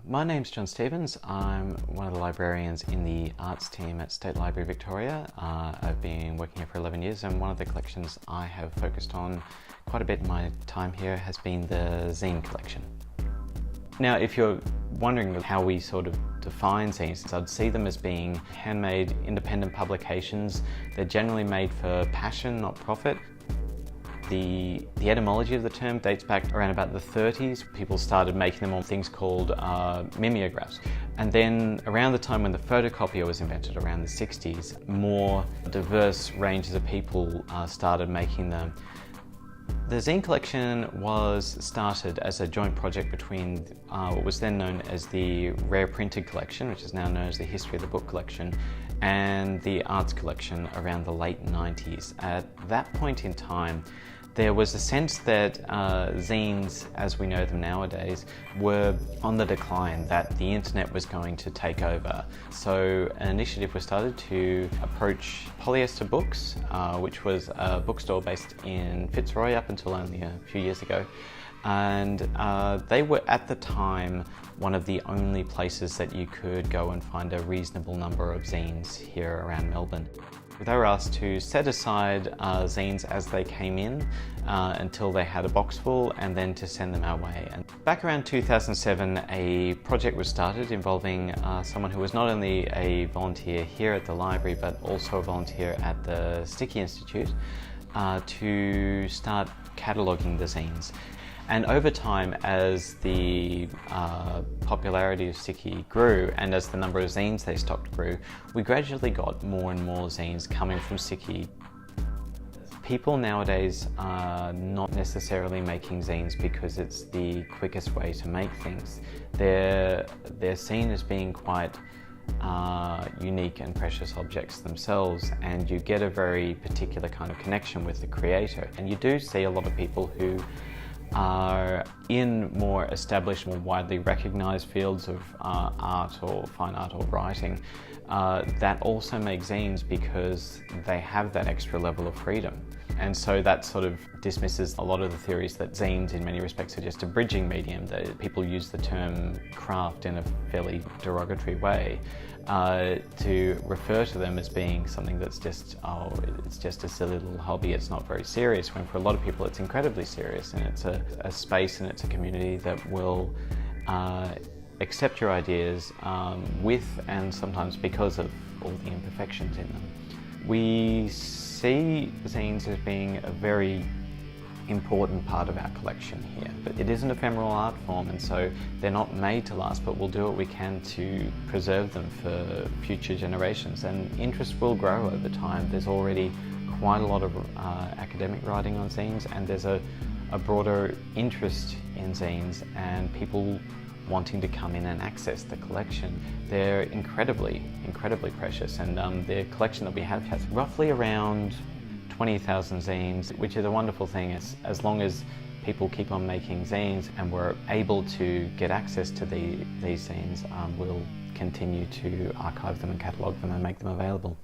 My name's John Stevens. I'm one of the librarians in the arts team at State Library Victoria. I've been working here for 11 years, and one of the collections I have focused on quite a bit in my time here has been the zine collection. Now, if you're wondering how we sort of define zines, I'd see them as being handmade independent publications. They're generally made for passion, not profit. The etymology of the term dates back around about the 30s. People started making them on things called mimeographs. And then around the time when the photocopier was invented, around the 60s, more diverse ranges of people started making them. The zine collection was started as a joint project between what was then known as the Rare Printed Collection, which is now known as the History of the Book Collection, and the Arts Collection around the late 90s. At that point in time, there was a sense that zines, as we know them nowadays, were on the decline, that the internet was going to take over. So an initiative was started to approach Polyester Books, which was a bookstore based in Fitzroy up until only a few years ago. And they were at the time one of the only places that you could go and find a reasonable number of zines here around Melbourne. They were asked to set aside zines as they came in until they had a box full, and then to send them our way. And back around 2007, a project was started involving someone who was not only a volunteer here at the library but also a volunteer at the Sticky Institute to start cataloguing the zines. And over time, as the popularity of Sticky grew and as the number of zines they stocked grew, we gradually got more and more zines coming from Sticky. People nowadays are not necessarily making zines because it's the quickest way to make things. They're seen as being quite unique and precious objects themselves, and you get a very particular kind of connection with the creator. And you do see a lot of people who are in more established, more widely recognised fields of art or fine art or writing that also make zines because they have that extra level of freedom. And so that sort of dismisses a lot of the theories that zines in many respects are just a bridging medium, that people use the term craft in a fairly derogatory way to refer to them as being something that's just, oh, it's just a silly little hobby, it's not very serious, when for a lot of people it's incredibly serious, and it's a space and it's a community that will accept your ideas with and sometimes because of all the imperfections in them. We see zines as being a very important part of our collection here, but it is an ephemeral art form, and so they're not made to last, but we'll do what we can to preserve them for future generations, and interest will grow over time. There's already quite a lot of academic writing on zines, and there's a broader interest in zines and people wanting to come in and access the collection. They're incredibly precious, and the collection that we have has roughly around 20,000 zines, which is a wonderful thing. As long as people keep on making zines and we're able to get access to these zines, we'll continue to archive them and catalogue them and make them available.